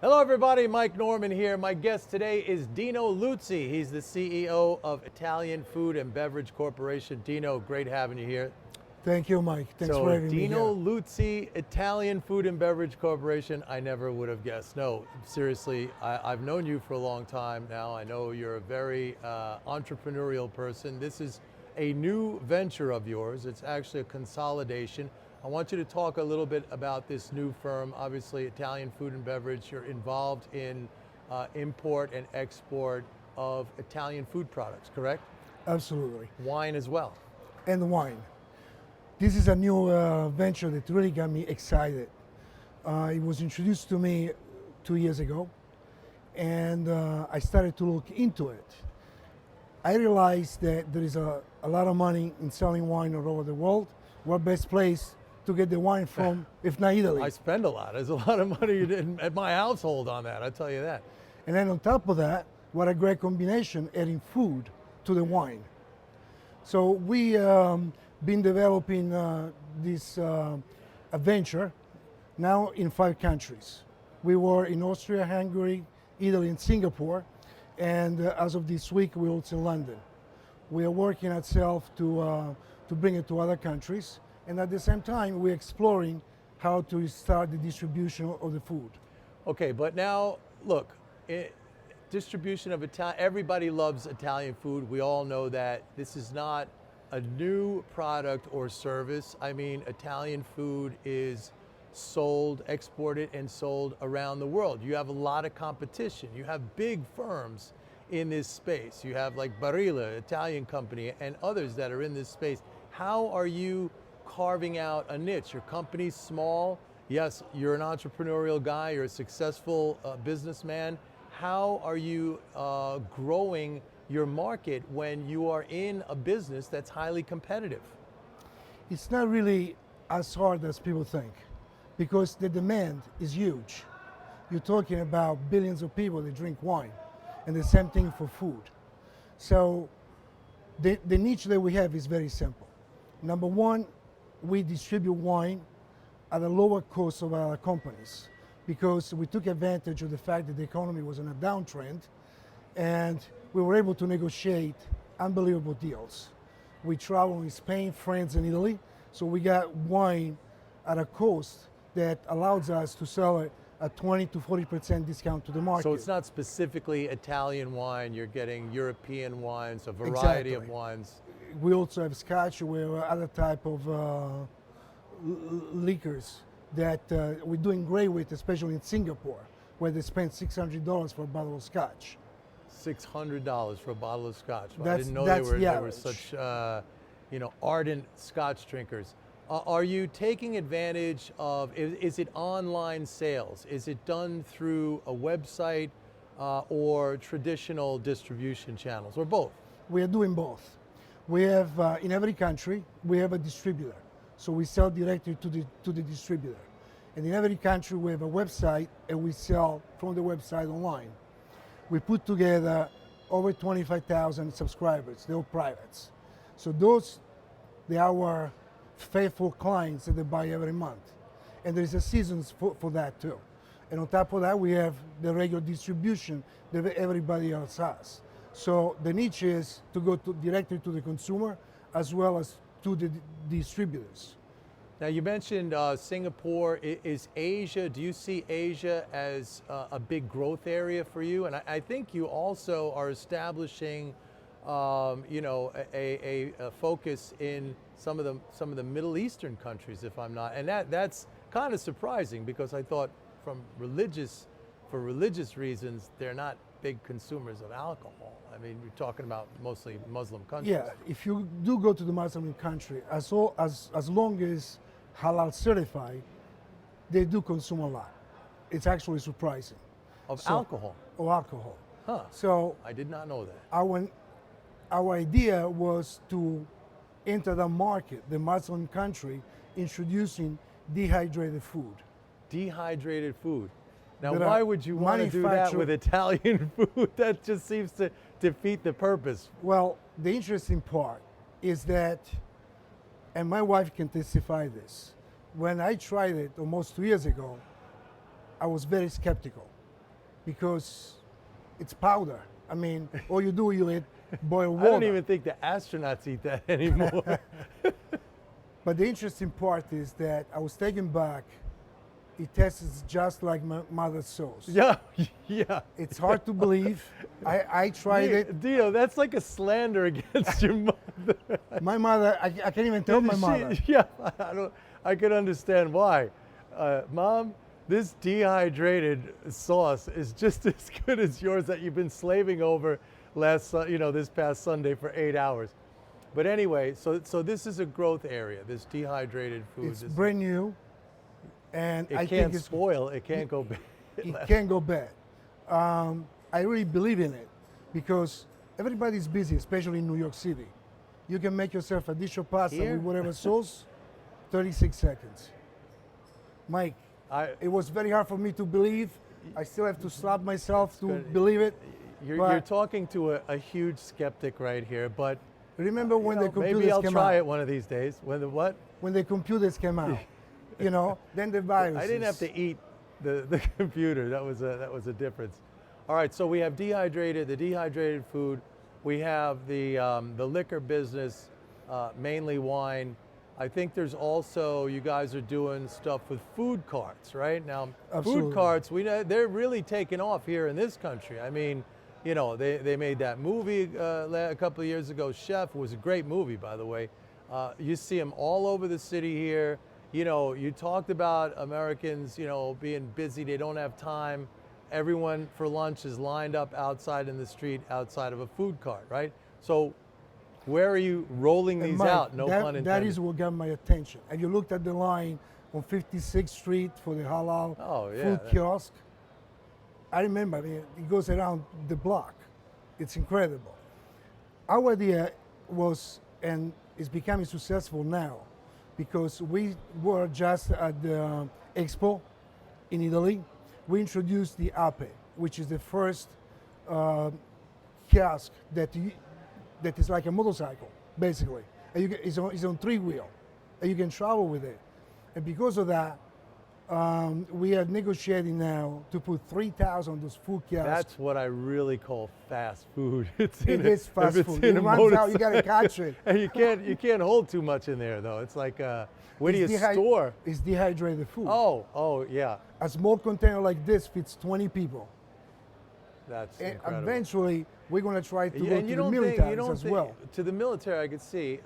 Hello everybody, Mike Norman here. My guest today is Dino Luzzi. He's the CEO of Italian Food and Beverage Corporation. Dino, great having you here. Thank you, Mike. Thanks for having me here. Dino Luzzi, Italian Food and Beverage Corporation. I never would have guessed. No, seriously, I've known you for a long time now. I know you're a very entrepreneurial person. This is a new venture of yours. It's actually a consolidation. I want you to talk a little bit about this new firm. Obviously, Italian Food and Beverage, you're involved in import and export of Italian food products, correct? Absolutely. Wine as well. And wine. This is a new venture that really got me excited. It was introduced to me 2 years ago, and I started to look into it. I realized that there is a lot of money in selling wine all over the world. What best place to get the wine from, if not Italy? I spend a lot. There's a lot of money at my household on that, I'll tell you that. And then on top of that, what a great combination, adding food to the wine. So we been developing this adventure now in 5 countries. We were in Austria, Hungary, Italy, and Singapore, and as of this week, we're also in London. We are working ourselves to bring it to other countries, and at the same time, we're exploring how to start the distribution of the food. Okay, but now, look, distribution of Italian, everybody loves Italian food. We all know that. This is not a new product or service. I mean, Italian food is sold, exported, and sold around the world. You have a lot of competition. You have big firms in this space. You have like Barilla, Italian company, and others that are in this space. How are you carving out a niche? Your company's small. Yes, you're an entrepreneurial guy. You're a successful businessman. How are you growing your market when you are in a business that's highly competitive? It's not really as hard as people think, because the demand is huge. You're talking about billions of people that drink wine, and the same thing for food. So the niche that we have is very simple. Number one, we distribute wine at a lower cost of our companies, because we took advantage of the fact that the economy was in a downtrend, and we were able to negotiate unbelievable deals. We travel in Spain, France, and Italy, so we got wine at a cost that allows us to sell it at 20 to 40% discount to the market. So it's not specifically Italian wine, you're getting European wines, a variety of wines. We also have scotch, we have other type of liquors that we're doing great with, especially in Singapore, where they spend $600 for a bottle of scotch. $600 for a bottle of scotch. Well, I didn't know they were such ardent scotch drinkers. Are you taking advantage of, is it online sales? Is it done through a website or traditional distribution channels, or both? We are doing both. We have, in every country, we have a distributor. So we sell directly to the distributor. And in every country, we have a website, and we sell from the website online. We put together over 25,000 subscribers. They're all privates. So those, they are our faithful clients that they buy every month. And there is a season for that too. And on top of that, we have the regular distribution that everybody else has. So the niche is to go directly to the consumer as well as to the distributors. Now you mentioned Singapore. Is Asia, do you see Asia as a big growth area for you? And I think you also are establishing a focus in some of the Middle Eastern countries, if I'm not. And that's kind of surprising, because I thought for religious reasons, they're not big consumers of alcohol. I mean, you're talking about mostly Muslim countries. Yeah, if you do go to the Muslim country, as long as halal certified, they do consume a lot. It's actually surprising. Of alcohol? Of alcohol. Huh. So I did not know that. Our idea was to enter the market, the Muslim country, introducing dehydrated food. Dehydrated food. Now, why would you want to do that with Italian food? That just seems to defeat the purpose. Well, the interesting part is that, and my wife can testify this, when I tried it almost 2 years ago, I was very skeptical. because it's powder. I mean, all you do, you eat boiled water. I don't even think the astronauts eat that anymore. But the interesting part is that I was taken back. It tastes just like my mother's sauce. Yeah, yeah. It's hard to believe. I tried it. Dino, that's like a slander against your mother. My mother, I can't even tell my mother. Yeah, I can understand why. Mom, this dehydrated sauce is just as good as yours that you've been slaving over this past Sunday for 8 hours. But anyway, so this is a growth area, this dehydrated food. It's brand new, and it I can't think spoil. It can't go bad. It can't go bad. I really believe in it because everybody's busy, especially in New York City. You can make yourself a dish of pasta Here? with whatever sauce, 36 seconds. Mike, it was very hard for me to believe. I still have to slap myself to believe it. You're talking to a huge skeptic right here, but remember when the computers maybe I'll came try out? it one of these days. When the what? When the computers came out, then the viruses. I didn't have to eat the computer. That was a difference. All right, so we have the dehydrated food. We have the liquor business, mainly wine. I think there's also, you guys are doing stuff with food carts, right? Now, Absolutely. food carts, they're really taking off here in this country. I mean, they made that movie a couple of years ago, Chef. It was a great movie, by the way. You see them all over the city here. You talked about Americans, being busy. They don't have time. Everyone for lunch is lined up outside in the street, outside of a food cart, right? So where are you rolling these Mike, out? No pun intended. That is what got my attention. Have you looked at the line on 56th Street for the halal food kiosk? I remember, it goes around the block. It's incredible. Our idea was, and it's becoming successful now, because we were just at the Expo in Italy. We introduced the Ape, which is the first kiosk that is like a motorcycle, basically. And it's on 3-wheel, and you can travel with it. And because of that, we are negotiating now to put 3,000 of those food kiosks. That's what I really call fast food. It is fast food. It runs out, you gotta catch it. And you can't hold too much in there though. It's like where do you store? It's dehydrated food. Oh yeah. A small container like this fits 20 people. That's and incredible. Eventually, we're going to try to go to the military as well. To the military, I could see.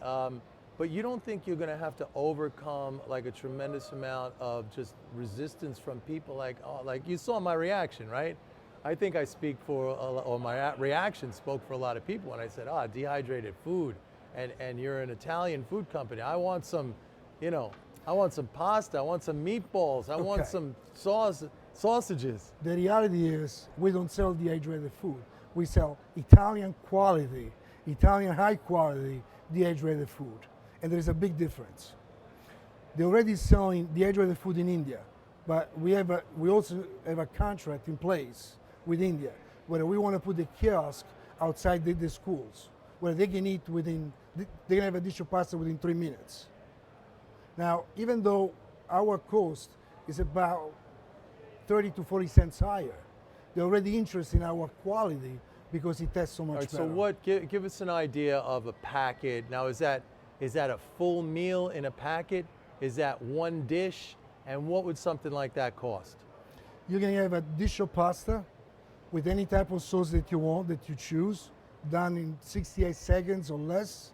But you don't think you're going to have to overcome like a tremendous amount of just resistance from people like you saw my reaction, right? I think I speak for, or my reaction spoke for a lot of people when I said, dehydrated food, and you're an Italian food company. I want some, I want some pasta, I want some meatballs, I want some sausages. The reality is we don't sell dehydrated food. We sell Italian quality, Italian high quality dehydrated food. And there is a big difference. They're already selling dehydrated food in India, but we also have a contract in place with India where we want to put the kiosk outside the schools where they can eat they can have a dish of pasta within 3 minutes. Now, even though our cost is about 30 to 40 cents higher, they're already interested in our quality because it tastes so much better. So give us an idea of a packet. Now, is that a full meal in a packet? Is that one dish? And what would something like that cost? You can have a dish of pasta with any type of sauce that you want, that you choose, done in 68 seconds or less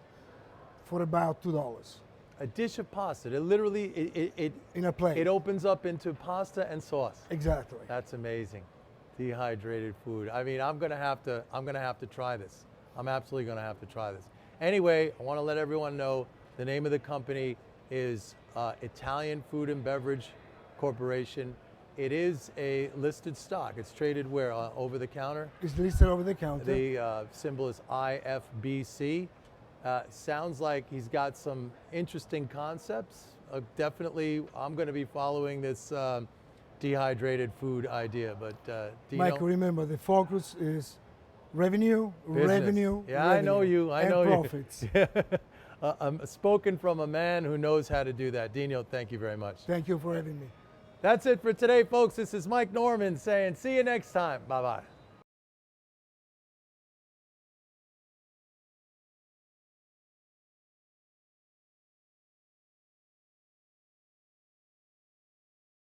for about $2. A dish of pasta. It literally, in a plate. It opens up into pasta and sauce. Exactly. That's amazing. Dehydrated food. I mean, I'm gonna have to try this. I'm absolutely gonna have to try this. Anyway, I want to let everyone know the name of the company is Italian Food and Beverage Corporation. It is a listed stock. It's traded where? Over the counter? It's listed over the counter. The symbol is IFBC. Sounds like he's got some interesting concepts. Definitely, I'm going to be following this dehydrated food idea. But Dino, Mike, remember the focus is revenue. Yeah, I know you. I know profits. You. I'm spoken from a man who knows how to do that. Dino, thank you very much. Thank you for having me. That's it for today, folks. This is Mike Norman saying see you next time. Bye-bye.